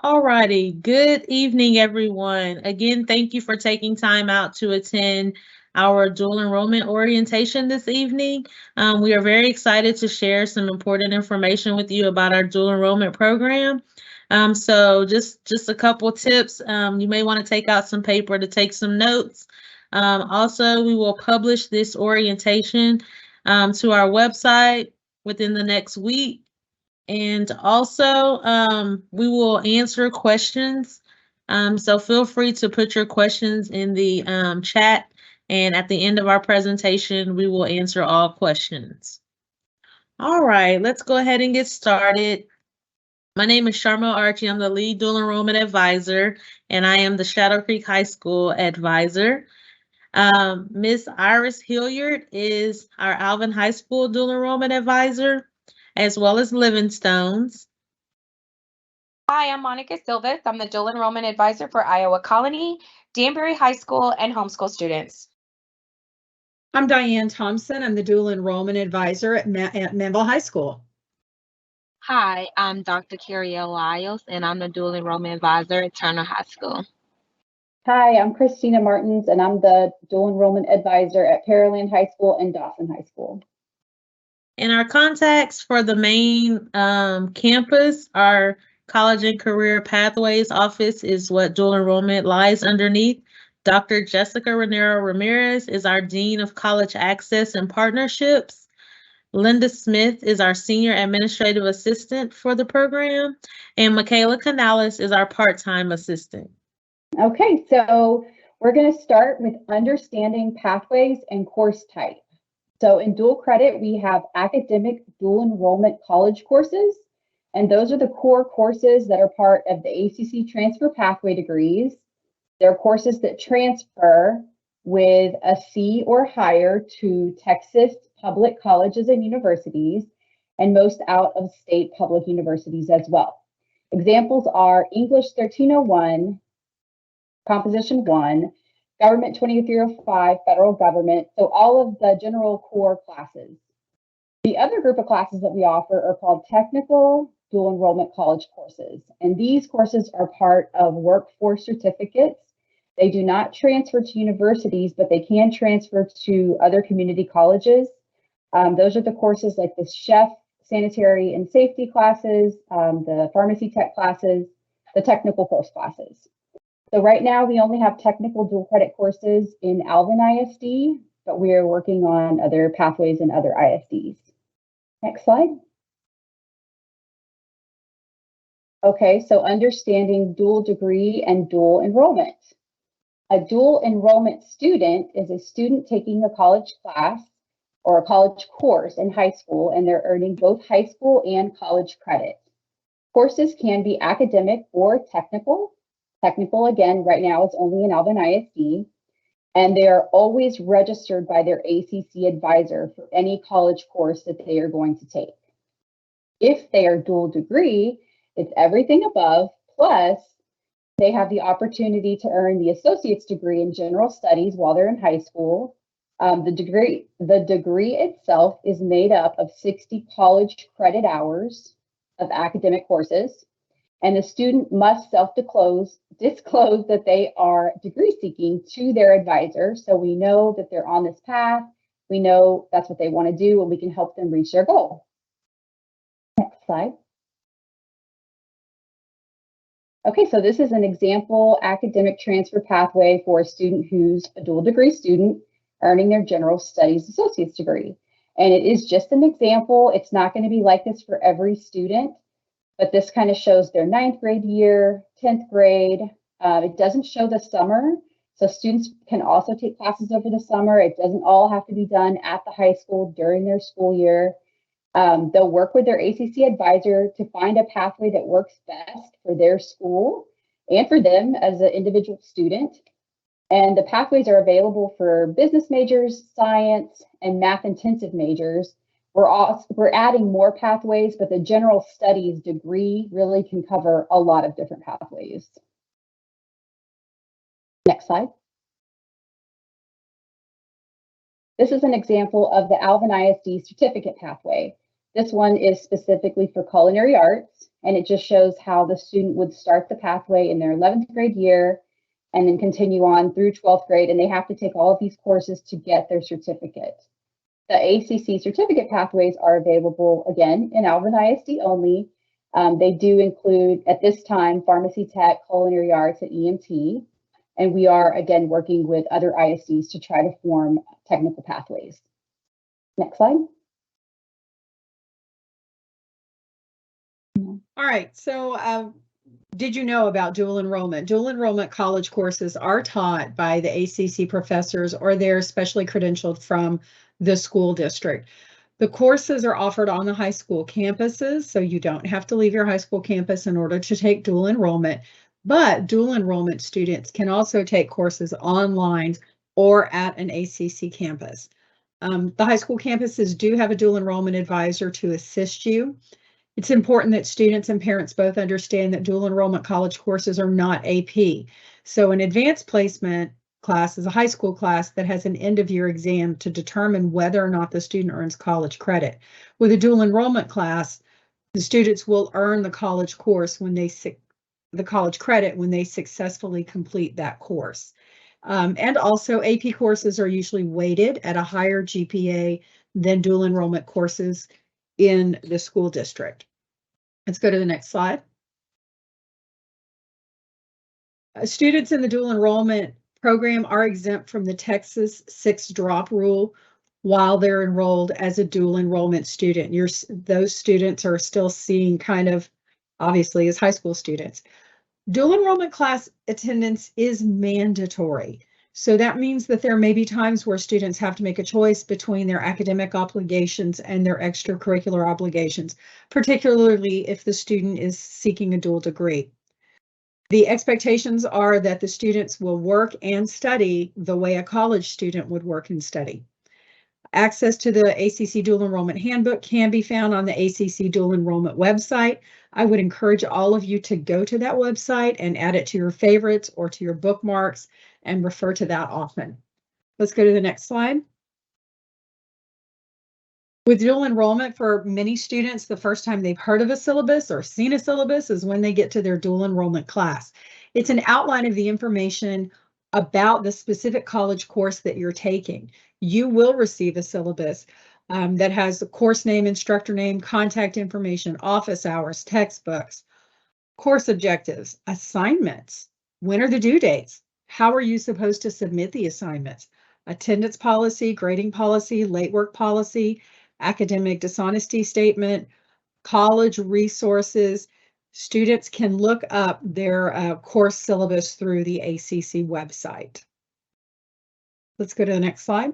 Alrighty, good evening, everyone. Again, thank you for taking time out to attend our dual enrollment orientation this evening. We are very excited to share some important information with you about our dual enrollment program. So just a couple tips. You may want to take out some paper to take some notes. Also, we will publish this orientation to our website within the next week. And also, we will answer questions. So feel free to put your questions in the chat. And at the end of our presentation, we will answer all questions. All right, let's go ahead and get started. My name is Sharma Archie. I'm the lead dual enrollment advisor, and I am the Shadow Creek High School advisor. Miss Iris Hilliard is our Alvin High School dual enrollment advisor, as well as Livingstone's. Hi, I'm Monica Silvis. I'm the Dual Enrollment Advisor for Iowa Colony, Danbury High School, and homeschool students. I'm Diane Thompson. I'm the Dual Enrollment Advisor at Manville High School. Hi, I'm Dr. Carrie L. Lyles, and I'm the Dual Enrollment Advisor at Turner High School. Hi, I'm Christina Martins, and I'm the Dual Enrollment Advisor at Pearland High School and Dawson High School. And our contacts for the main campus, our College and Career Pathways Office is what dual enrollment lies underneath. Dr. Jessica Renero Ramirez is our Dean of College Access and Partnerships. Linda Smith is our Senior Administrative Assistant for the program. And Michaela Canales is our part-time assistant. Okay, so we're going to start with understanding pathways and course type. So in dual credit, we have academic dual enrollment college courses, and those are the core courses that are part of the ACC transfer pathway degrees. They're courses that transfer with a C or higher to Texas public colleges and universities, and most out-of-state public universities as well. Examples are English 1301, Composition 1, Government 2305, Federal Government, so all of the general core classes. The other group of classes that we offer are called Technical Dual Enrollment College courses, and these courses are part of workforce certificates. They do not transfer to universities, but they can transfer to other community colleges. Those are the courses like the chef, sanitary and safety classes, the pharmacy tech classes, the technical course classes. So right now we only have technical dual credit courses in Alvin ISD, but we are working on other pathways in other ISDs. Next slide. Okay, so understanding dual degree and dual enrollment. A dual enrollment student is a student taking a college class or a college course in high school, and they're earning both high school and college credit. Courses can be academic or technical. Technical, again, right now it's only in Alvin ISD, and they are always registered by their ACC advisor for any college course that they are going to take. If they are dual degree, it's everything above, plus they have the opportunity to earn the associate's degree in general studies while they're in high school. The degree itself is made up of 60 college credit hours of academic courses, and the student must disclose that they are degree seeking to their advisor, so we know that they're on this path, we know that's what they want to do, and we can help them reach their goal. Next slide. Okay, so this is an example academic transfer pathway for a student who's a dual degree student earning their general studies associate's degree. And it is just an example. It's not going to be like this for every student, but this kind of shows their 9th grade year, 10th grade. It doesn't show the summer, so students can also take classes over the summer. It doesn't all have to be done at the high school during their school year. They'll work with their ACC advisor to find a pathway that works best for their school and for them as an individual student. And the pathways are available for business majors, science, and math-intensive majors. We're adding more pathways, but the general studies degree really can cover a lot of different pathways. Next slide. This is an example of the Alvin ISD certificate pathway. This one is specifically for culinary arts, and it just shows how the student would start the pathway in their 11th grade year and then continue on through 12th grade, and they have to take all of these courses to get their certificate. The ACC certificate pathways are available, again, in Alvin ISD only. They do include, at this time, pharmacy tech, culinary arts, and EMT. And we are, again, working with other ISDs to try to form technical pathways. Next slide. All right, so did you know about dual enrollment? Dual enrollment college courses are taught by the ACC professors, or they're specially credentialed from the school district. The courses are offered on the high school campuses, so you don't have to leave your high school campus in order to take dual enrollment, but dual enrollment students can also take courses online or at an ACC campus. The high school campuses do have a dual enrollment advisor to assist you. It's important that students and parents both understand that dual enrollment college courses are not AP. So an advanced placement class is a high school class that has an end of year exam to determine whether or not the student earns college credit. With a dual enrollment class, the students will earn the college course when they the college credit when they successfully complete that course. And also AP courses are usually weighted at a higher GPA than dual enrollment courses in the school district. Let's go to the next slide. Students in the dual enrollment program are exempt from the Texas 6 drop rule while they're enrolled as a dual enrollment student. Those students are still seen kind of obviously as high school students. Dual enrollment class attendance is mandatory. So that means that there may be times where students have to make a choice between their academic obligations and their extracurricular obligations, particularly if the student is seeking a dual degree. The expectations are that the students will work and study the way a college student would work and study. Access to the ACC Dual Enrollment Handbook can be found on the ACC Dual Enrollment website. I would encourage all of you to go to that website and add it to your favorites or to your bookmarks and refer to that often. Let's go to the next slide. With dual enrollment, for many students, the first time they've heard of a syllabus or seen a syllabus is when they get to their dual enrollment class. It's an outline of the information about the specific college course that you're taking. You will receive a syllabus that has the course name, instructor name, contact information, office hours, textbooks, course objectives, assignments. When are the due dates? How are you supposed to submit the assignments? Attendance policy, grading policy, late work policy, academic dishonesty statement, college resources. Students can look up their course syllabus through the ACC website. Let's go to the next slide.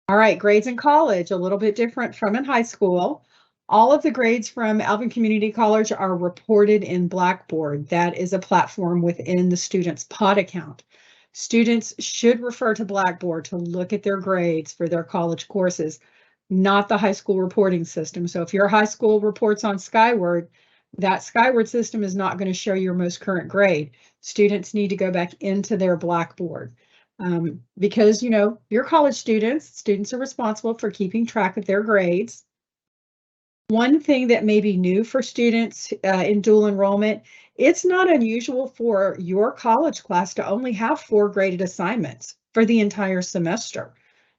All right, grades in college, a little bit different from in high school. All of the grades from Alvin Community College are reported in Blackboard. That is a platform within the student's pod account. Students should refer to Blackboard to look at their grades for their college courses, not the high school reporting system. So if your high school reports on Skyward, that Skyward system is not going to show your most current grade. Students need to go back into their Blackboard. Because, you know, you're college students are responsible for keeping track of their grades. One thing that may be new for students in dual enrollment, it's not unusual for your college class to only have 4 graded assignments for the entire semester.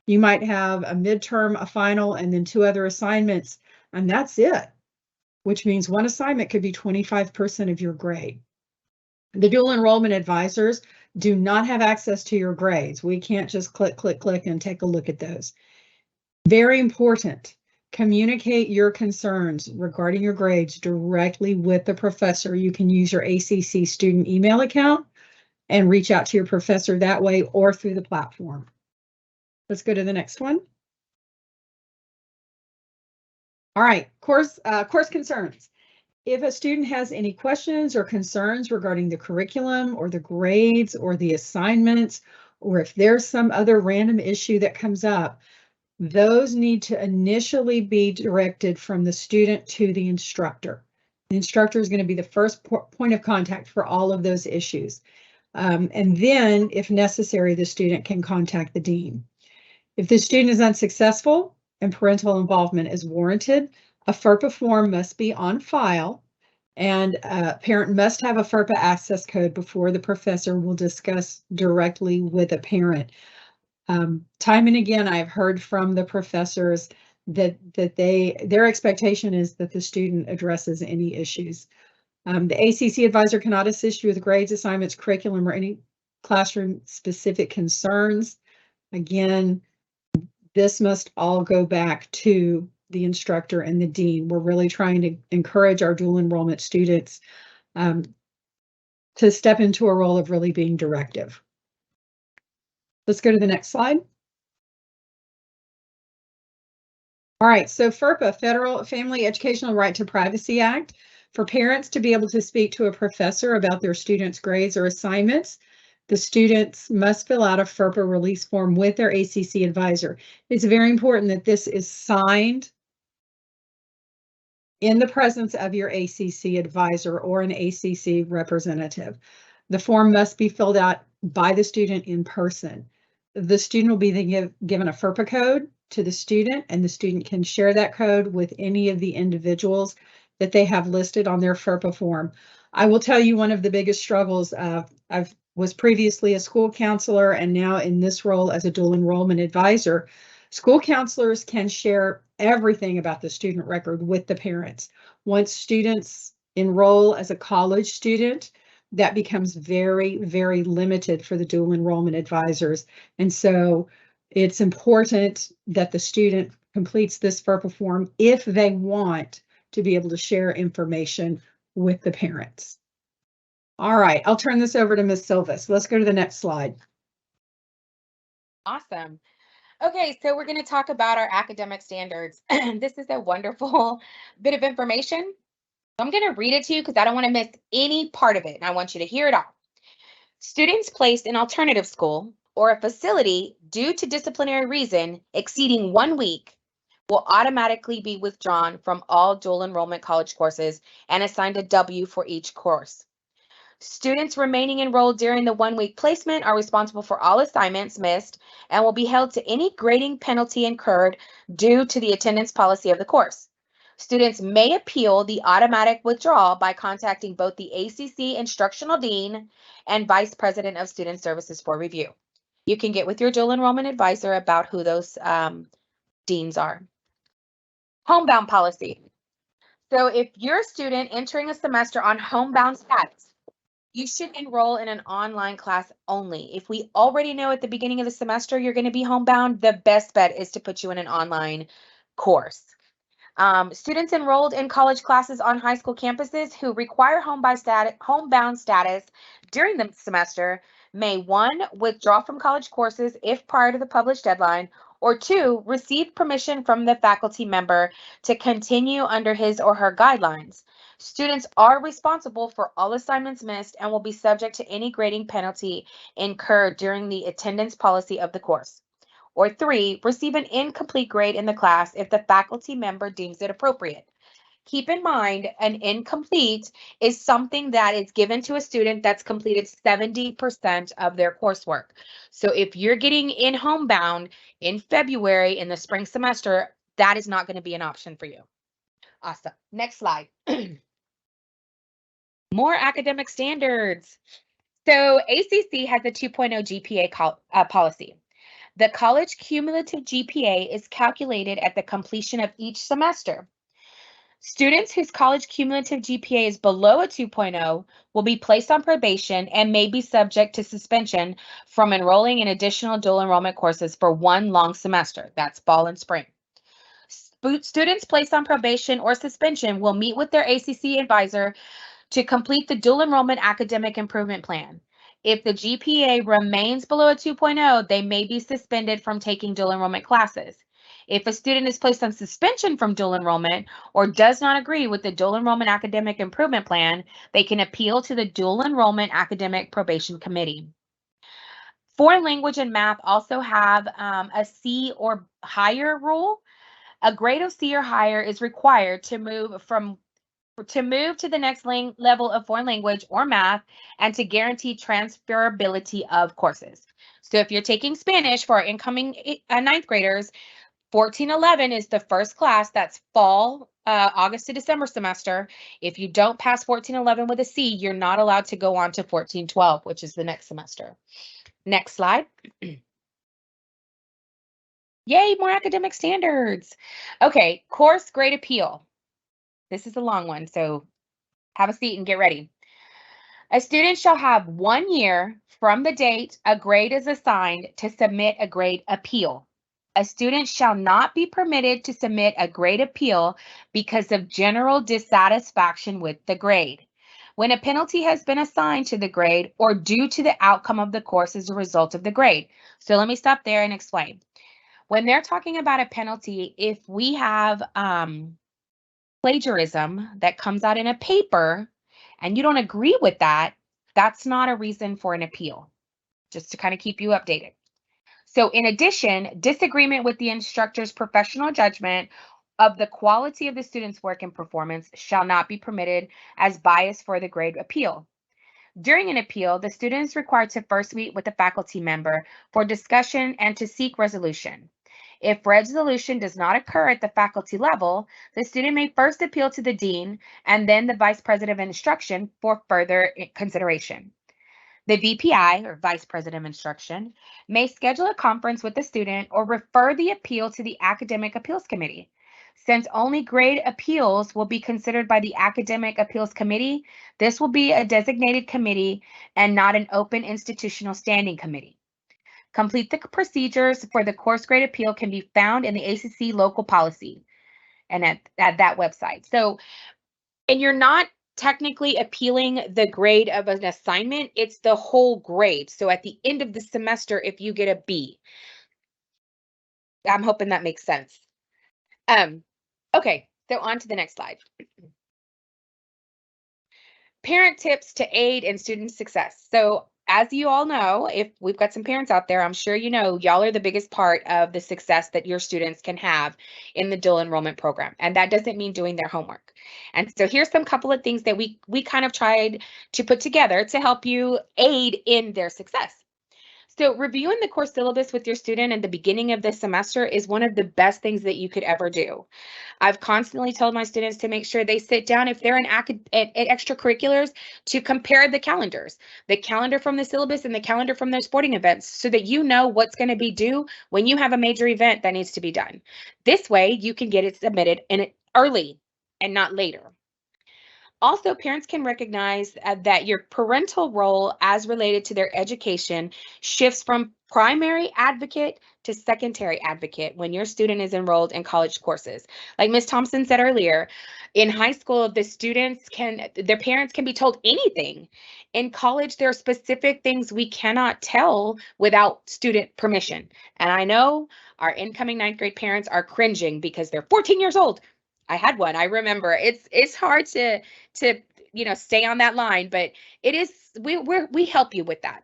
You might have a midterm, a final, and then 2 other assignments, and that's it, which means one assignment could be 25% of your grade. The dual enrollment advisors do not have access to your grades. We can't just click, click, click and take a look at those. Very important. Communicate your concerns regarding your grades directly with the professor. You can use your ACC student email account and reach out to your professor that way or through the platform. Let's go to the next one. All right, course concerns. If a student has any questions or concerns regarding the curriculum or the grades or the assignments, or if there's some other random issue that comes up, those need to initially be directed from the student to the instructor. The instructor is going to be the first point of contact for all of those issues. And then, if necessary, the student can contact the dean. If the student is unsuccessful and parental involvement is warranted, A FERPA form must be on file, and a parent must have a FERPA access code before the professor will discuss directly with a parent. Time and again, I've heard from the professors that their expectation is that the student addresses any issues. The ACC advisor cannot assist you with grades, assignments, curriculum, or any classroom-specific concerns. Again, this must all go back to the instructor and the dean. We're really trying to encourage our dual enrollment students to step into a role of really being directive. Let's go to the next slide. All right, so FERPA, Federal Family Educational Right to Privacy Act, for parents to be able to speak to a professor about their students' grades or assignments, the students must fill out a FERPA release form with their ACC advisor. It's very important that this is signed in the presence of your ACC advisor or an ACC representative. The form must be filled out by the student in person. The student will be then given a FERPA code to the student, and the student can share that code with any of the individuals that they have listed on their FERPA form. I will tell you one of the biggest struggles. I was previously a school counselor and now in this role as a dual enrollment advisor. School counselors can share everything about the student record with the parents. Once students enroll as a college student, that becomes very, very limited for the dual enrollment advisors. And so it's important that the student completes this FERPA form if they want to be able to share information with the parents. All right, I'll turn this over to Ms. Silvas. Let's go to the next slide. Awesome. Okay, so we're going to talk about our academic standards. This is a wonderful bit of information. I'm going to read it to you because I don't want to miss any part of it, and I want you to hear it all. Students placed in alternative school or a facility due to disciplinary reason exceeding 1 week will automatically be withdrawn from all dual enrollment college courses and assigned a W for each course. Students remaining enrolled during the 1 week placement are responsible for all assignments missed and will be held to any grading penalty incurred due to the attendance policy of the course. Students may appeal the automatic withdrawal by contacting both the ACC instructional dean and vice president of student services for review. You can get with your dual enrollment advisor about who those deans are. Homebound policy. So if you're a student entering a semester on homebound status, you should enroll in an online class only. If we already know at the beginning of the semester you're going to be homebound, the best bet is to put you in an online course. Students enrolled in college classes on high school campuses who require homebound status during the semester may 1, withdraw from college courses if prior to the published deadline, or 2, receive permission from the faculty member to continue under his or her guidelines. Students are responsible for all assignments missed and will be subject to any grading penalty incurred during the attendance policy of the course. Or 3, receive an incomplete grade in the class if the faculty member deems it appropriate. Keep in mind, an incomplete is something that is given to a student that's completed 70% of their coursework. So if you're getting in homebound in February in the spring semester, that is not going to be an option for you. Awesome. Next slide. More academic standards. So ACC has a 2.0 GPA policy. The college cumulative GPA is calculated at the completion of each semester. Students whose college cumulative GPA is below a 2.0 will be placed on probation and may be subject to suspension from enrolling in additional dual enrollment courses for 1 long semester. That's fall and spring. Students placed on probation or suspension will meet with their ACC advisor to complete the dual enrollment academic improvement plan. If the GPA remains below a 2.0, they may be suspended from taking dual enrollment classes. If a student is placed on suspension from dual enrollment or does not agree with the dual enrollment academic improvement plan, they can appeal to the dual enrollment academic probation committee. Foreign language and math also have a C or higher rule. A grade of C or higher is required to move to the next level of foreign language or math and to guarantee transferability of courses. So if you're taking Spanish for our incoming 9th graders, 1411 is the first class that's fall August to December semester. If you don't pass 1411 with a C, you're not allowed to go on to 1412, which is the next semester. Next slide. Yay, more academic standards. Okay, course grade appeal. This is a long one, so have a seat and get ready. A student shall have 1 year from the date a grade is assigned to submit a grade appeal. A student shall not be permitted to submit a grade appeal because of general dissatisfaction with the grade, when a penalty has been assigned to the grade, or due to the outcome of the course as a result of the grade. So let me stop there and explain. When they're talking about a penalty, if we have plagiarism that comes out in a paper and you don't agree with that, that's not a reason for an appeal, just to kind of keep you updated. So in addition, disagreement with the instructor's professional judgment of the quality of the student's work and performance shall not be permitted as bias for the grade appeal. During an appeal, the student is required to first meet with a faculty member for discussion and to seek resolution. If resolution does not occur at the faculty level, the student may first appeal to the dean and then the vice president of instruction for further consideration. The VPI, or Vice President of Instruction, may schedule a conference with the student or refer the appeal to the Academic Appeals Committee. Since only grade appeals will be considered by the Academic Appeals Committee, this will be a designated committee and not an open institutional standing committee. Complete the procedures for the course grade appeal can be found in the ACC local policy and at that website. So, and you're not technically appealing the grade of an assignment, it's the whole grade. So at the end of the semester, if you get a B, I'm hoping that makes sense. Okay, so on to the next slide. Parent tips to aid in student success. So as you all know, if we've got some parents out there, I'm sure you know, y'all are the biggest part of the success that your students can have in the dual enrollment program. And that doesn't mean doing their homework. And so here's some couple of things that we kind of tried to put together to help you aid in their success. So reviewing the course syllabus with your student at the beginning of the semester is one of the best things that you could ever do. I've constantly told my students to make sure they sit down, if they're in extracurriculars, to compare the calendar from the syllabus and the calendar from their sporting events, so that you know what's going to be due when you have a major event that needs to be done. This way you can get it submitted early and not later. Also, parents can recognize that your parental role as related to their education shifts from primary advocate to secondary advocate when your student is enrolled in college courses. Like Ms. Thompson said earlier, in high school, their parents can be told anything. In college, there are specific things we cannot tell without student permission. And I know our incoming 9th grade parents are cringing because they're 14 years old. I had one. I remember it's hard to stay on that line, but it is, we help you with that.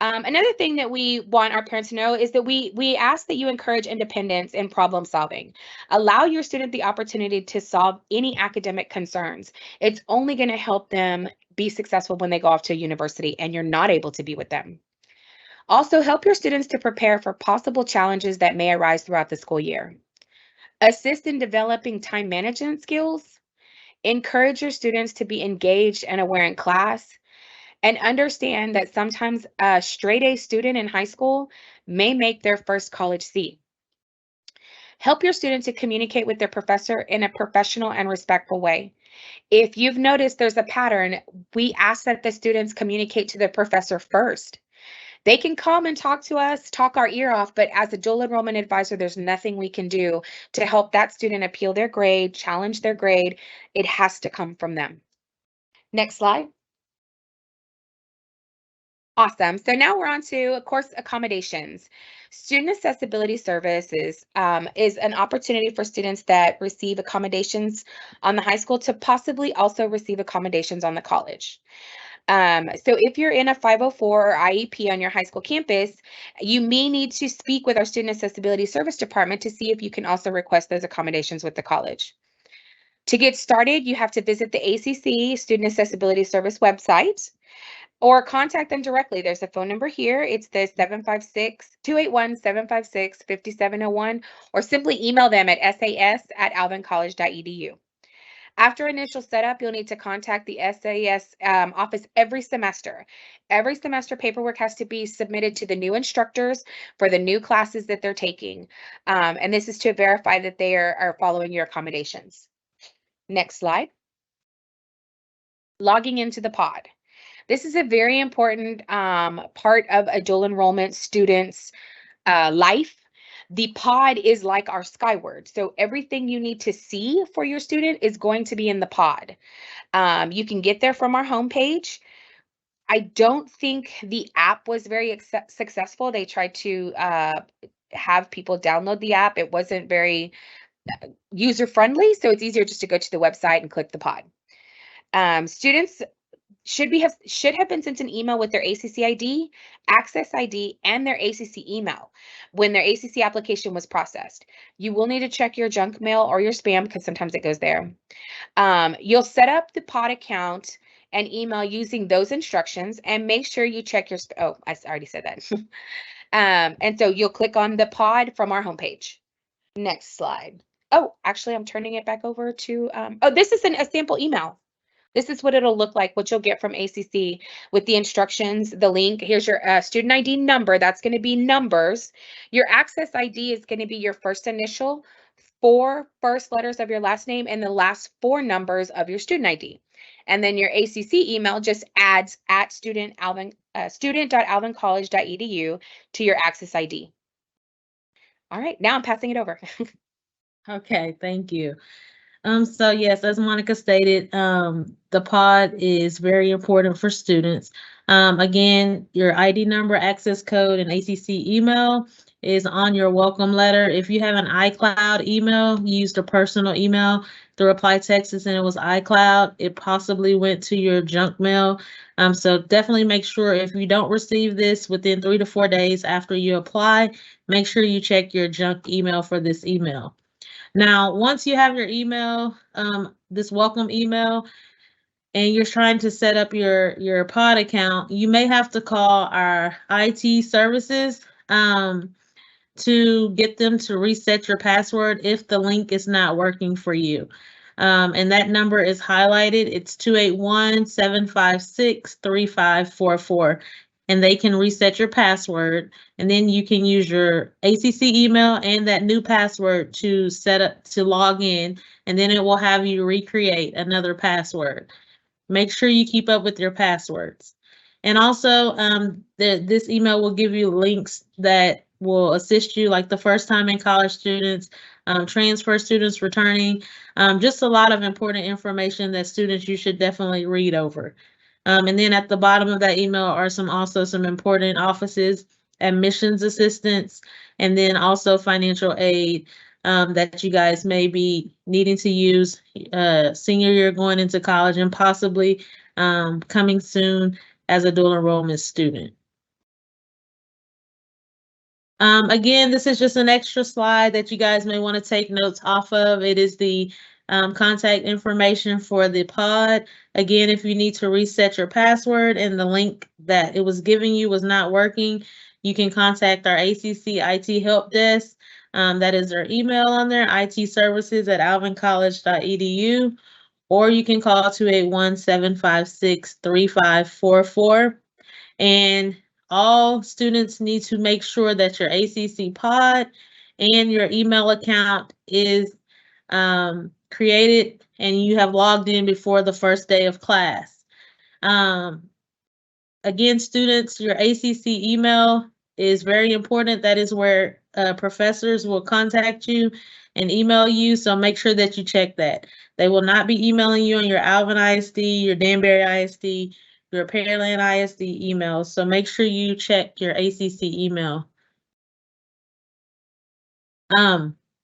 Another thing that we want our parents to know is that we ask that you encourage independence in problem solving. Allow your student the opportunity to solve any academic concerns. It's only going to help them be successful when they go off to university and you're not able to be with them. Also, help your students to prepare for possible challenges that may arise throughout the school year. Assist in developing time management skills. Encourage your students to be engaged and aware in class. And understand that sometimes a straight A student in high school may make their first college seat. Help your students to communicate with their professor in a professional and respectful way. If you've noticed there's a pattern, we ask that the students communicate to their professor first. They can come and talk to us, talk our ear off, but as a dual enrollment advisor, there's nothing we can do to help that student appeal their grade, challenge their grade. It has to come from them. Next slide. Awesome. So now we're on to course accommodations. Student accessibility services is an opportunity for students that receive accommodations on the high school to possibly also receive accommodations on the college. So if you're in a 504 or IEP on your high school campus, you may need to speak with our Student Accessibility Service Department to see if you can also request those accommodations with the college. To get started, you have to visit the ACC Student Accessibility Service website or contact them directly. There's a phone number here. It's the 281-756-5701, or simply email them at sas@alvincollege.edu. After initial setup, you'll need to contact the SAS office every semester. Every semester paperwork has to be submitted to the new instructors for the new classes that they're taking. And this is to verify that they are following your accommodations. Next slide. Logging into the pod. This is a very important part of a dual enrollment student's life. The pod is like our Skyward. So everything you need to see for your student is going to be in the pod. You can get there from our homepage. I don't think the app was very successful. They tried to have people download the app. It wasn't very user friendly. So it's easier just to go to the website and click the pod. Students should have been sent an email with their ACC ID, Access ID, and their ACC email when their ACC application was processed. You will need to check your junk mail or your spam because sometimes it goes there. You'll set up the pod account and email using those instructions, and make sure you check your oh, I already said that. And so you'll click on the pod from our homepage. Next slide. Oh, actually, I'm turning it back over to, oh, this is a sample email. This is what it'll look like, what you'll get from ACC with the instructions, the link. Here's your student ID number. That's going to be numbers. Your access ID is going to be your first initial, 4 first letters of your last name, and the last 4 numbers of your student ID. And then your ACC email just adds at student.alvincollege.edu to your access ID. All right, now I'm passing it over. Okay, thank you. So yes, as Monica stated, the pod is very important for students. Again, your ID number, access code, and ACC email is on your welcome letter. If you have an iCloud email, you used a personal email to reply Texas and it was iCloud, it possibly went to your junk mail. So definitely make sure if you don't receive this within 3 to 4 days after you apply, make sure you check your junk email for this email. Now, once you have your email, this welcome email, and you're trying to set up your pod account, you may have to call our IT services to get them to reset your password if the link is not working for you. And that number is highlighted. It's 281-756-3544. And they can reset your password, and then you can use your ACC email and that new password to log in, and then it will have you recreate another password. Make sure you keep up with your passwords. And also, this email will give you links that will assist you, like the first time in college students, transfer students returning, just a lot of important information that students you should definitely read over. And then at the bottom of that email are also some important offices, admissions assistance, and then also financial aid that you guys may be needing to use senior year going into college and possibly coming soon as a dual enrollment student. Again, this is just an extra slide that you guys may want to take notes off of. It is the contact information for the pod. Again, if you need to reset your password and the link that it was giving you was not working, you can contact our ACC IT help desk. That is our email on there, itservices@alvincollege.edu, or you can call 281-756-3544. And all students need to make sure that your ACC pod and your email account is created and you have logged in before the first day of class. Again, students, your ACC email is very important. That is where professors will contact you and email you, so make sure that you check that. They will not be emailing you on your Alvin ISD, your Danbury ISD, your Pearland ISD emails, so make sure you check your ACC email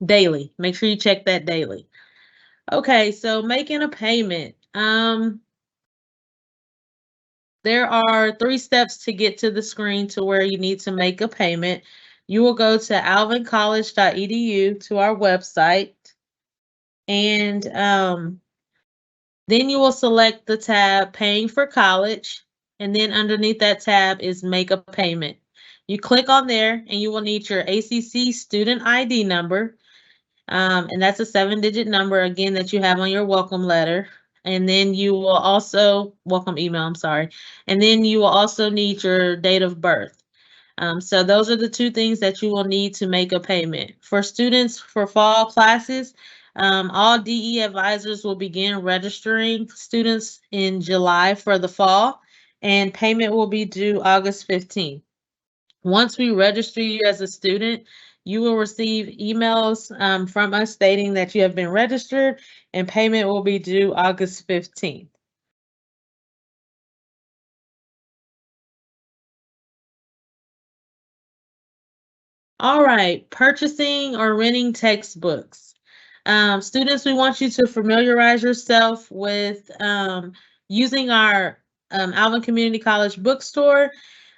daily. Make sure you check that daily. Okay, so making a payment. There are 3 steps to get to the screen to where you need to make a payment. You will go to alvincollege.edu to our website, and then you will select the tab Paying for College, and then underneath that tab is Make a Payment. You click on there and you will need your ACC student ID number. And that's a 7-digit number, again, that you have on your welcome letter. And then you will also, welcome email, I'm sorry. And then you will also need your date of birth. So those are the 2 things that you will need to make a payment. For students for fall classes, all DE advisors will begin registering students in July for the fall, and payment will be due August 15th. Once we register you as a student, you will receive emails from us stating that you have been registered, and payment will be due August 15th. All right, purchasing or renting textbooks. Students, we want you to familiarize yourself with using our Alvin Community College bookstore.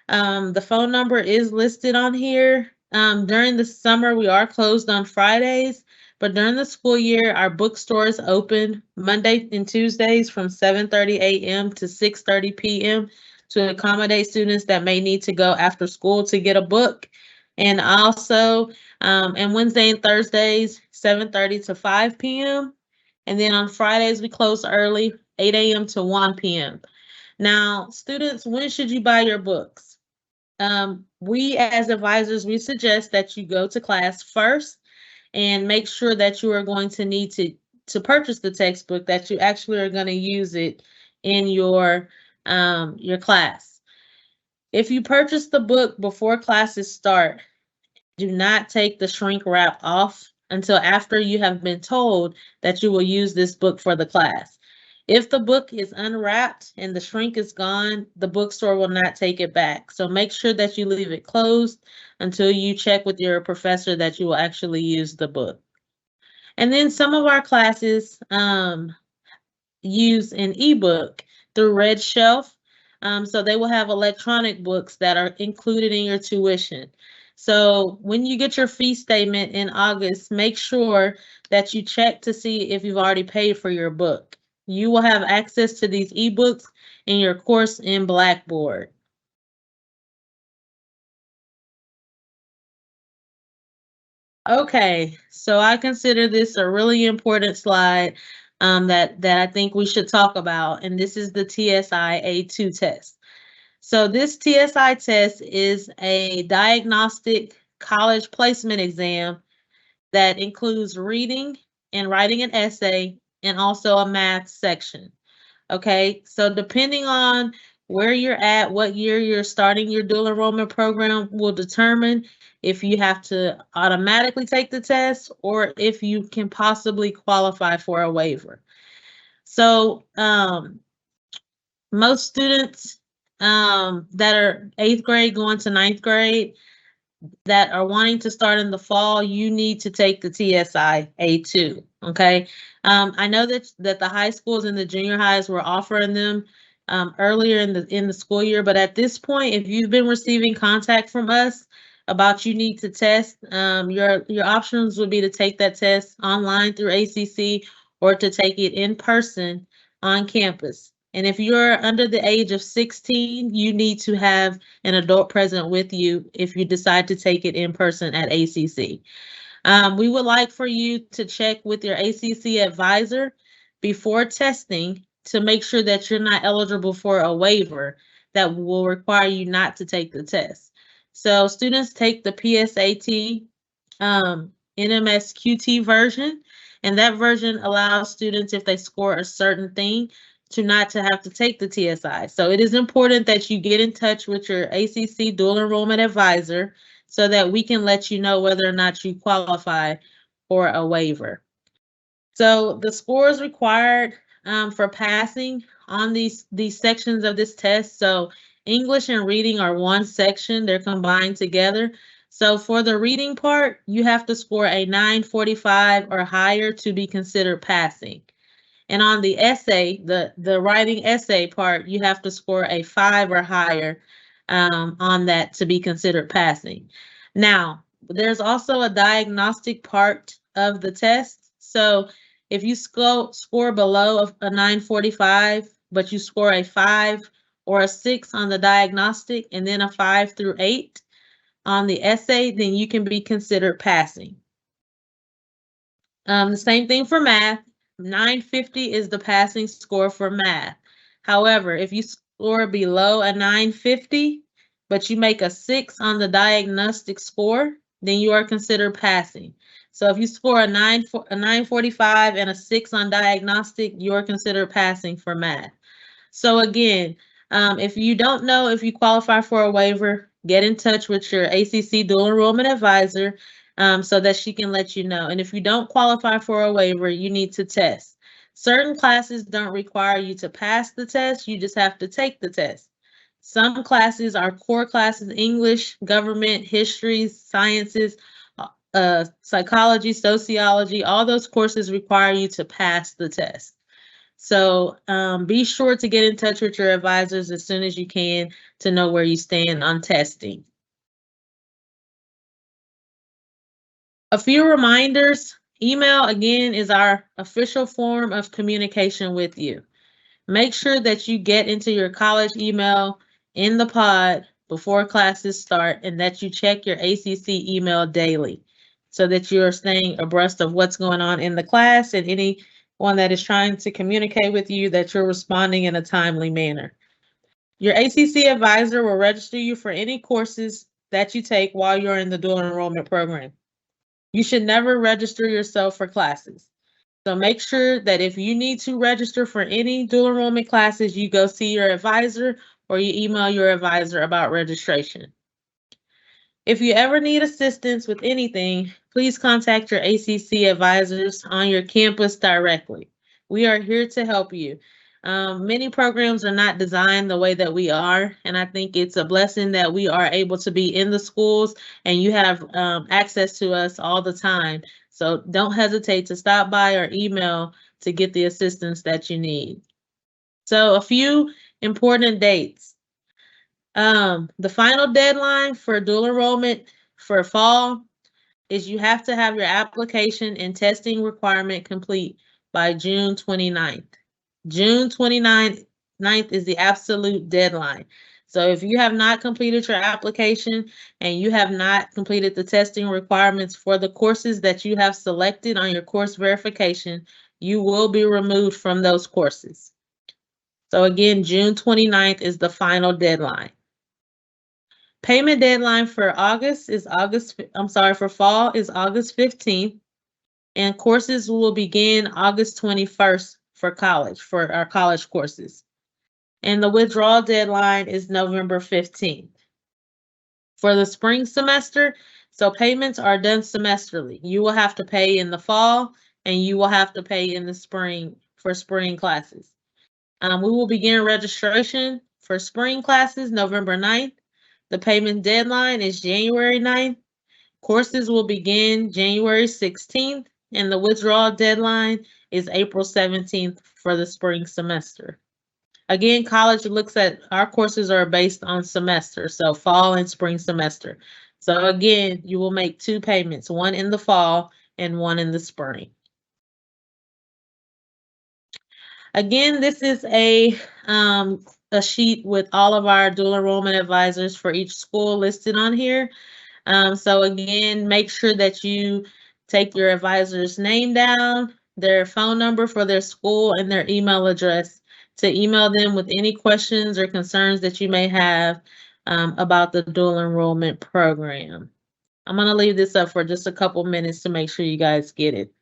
The phone number is listed on here. During the summer, we are closed on Fridays, but during the school year, our bookstore is open Monday and Tuesdays from 7:30 a.m. to 6:30 p.m. to accommodate students that may need to go after school to get a book. And also, and Wednesday and Thursdays, 7:30 to 5 p.m. And then on Fridays, we close early, 8 a.m. to 1 p.m. Now, students, when should you buy your books? We as advisors, we suggest that you go to class first and make sure that you are going to need to purchase the textbook, that you actually are going to use it in your class. If you purchase the book before classes start, do not take the shrink wrap off until after you have been told that you will use this book for the class. If the book is unwrapped and the shrink is gone, the bookstore will not take it back. So make sure that you leave it closed until you check with your professor that you will actually use the book. And then some of our classes use an ebook through Red Shelf. So they will have electronic books that are included in your tuition. So when you get your fee statement in August, make sure that you check to see if you've already paid for your book. You will have access to these ebooks in your course in Blackboard. Okay, so I consider this a really important slide that I think we should talk about, and this is the TSI A2 test. So this TSI test is a diagnostic college placement exam that includes reading and writing an essay and also a math section. Okay, so depending on where you're at, what year you're starting your dual enrollment program will determine if you have to automatically take the test or if you can possibly qualify for a waiver. So most students that are 8th grade going to 9th grade that are wanting to start in the fall, you need to take the TSI A2, okay? I know that the high schools and the junior highs were offering them earlier in the school year, but at this point, if you've been receiving contact from us about you need to test, your options would be to take that test online through ACC or to take it in person on campus. And if you're under the age of 16, you need to have an adult present with you if you decide to take it in person at ACC. We would like for you to check with your ACC advisor before testing to make sure that you're not eligible for a waiver that will require you not to take the test. So students take the PSAT NMS QT version, and that version allows students, if they score a certain thing, to not to have to take the TSI. So it is important that you get in touch with your ACC dual enrollment advisor so that we can let you know whether or not you qualify for a waiver. So the scores required for passing on these sections of this test. So English and reading are one section, they're combined together. So for the reading part, you have to score a 945 or higher to be considered passing. And on the essay, the writing essay part, you have to score a 5 or higher on that to be considered passing. Now, there's also a diagnostic part of the test. So if you score below a 945, but you score a 5 or a 6 on the diagnostic and then a 5 through 8 on the essay, then you can be considered passing. The same thing for math. 950 is the passing score for math. However, if you score below a 950, but you make a 6 on the diagnostic score, then you are considered passing. So if you score a 945 and a 6 on diagnostic, you are considered passing for math. So again, if you don't know if you qualify for a waiver, get in touch with your ACC dual enrollment advisor so that she can let you know. And if you don't qualify for a waiver, you need to test. Certain classes don't require you to pass the test, you just have to take the test. Some classes are core classes: English, government, history, sciences, psychology, sociology. All those courses require you to pass the test. So be sure to get in touch with your advisors as soon as you can to know where you stand on testing. A few reminders. Email, again, is our official form of communication with you. Make sure that you get into your college email in the pod before classes start and that you check your ACC email daily so that you are staying abreast of what's going on in the class and anyone that is trying to communicate with you, that you're responding in a timely manner. Your ACC advisor will register you for any courses that you take while you're in the dual enrollment program. You should never register yourself for classes. So make sure that if you need to register for any dual enrollment classes, you go see your advisor or you email your advisor about registration. If you ever need assistance with anything, please contact your ACC advisors on your campus directly. We are here to help you. Many programs are not designed the way that we are, and I think it's a blessing that we are able to be in the schools and you have access to us all the time. So don't hesitate to stop by or email to get the assistance that you need. So a few important dates. The final deadline for dual enrollment for fall is you have to have your application and testing requirement complete by June 29th. June 29th is the absolute deadline. So if you have not completed your application and you have not completed the testing requirements for the courses that you have selected on your course verification, you will be removed from those courses. So again, June 29th is the final deadline. Payment deadline for fall is August 15th, and courses will begin August 21st for our college courses. And the withdrawal deadline is November 15th. For the spring semester, so payments are done semesterly. You will have to pay in the fall and you will have to pay in the spring for spring classes. We will begin registration for spring classes November 9th. The payment deadline is January 9th. Courses will begin January 16th, and the withdrawal deadline is April 17th for the spring semester. Again, college looks at our courses are based on semester, so fall and spring semester. So again, you will make two payments, one in the fall and one in the spring. Again, this is a sheet with all of our dual enrollment advisors for each school listed on here. So again, make sure that you take your advisor's name down, their phone number for their school, and their email address to email them with any questions or concerns that you may have about the dual enrollment program. I'm going to leave this up for just a couple minutes to make sure you guys get it.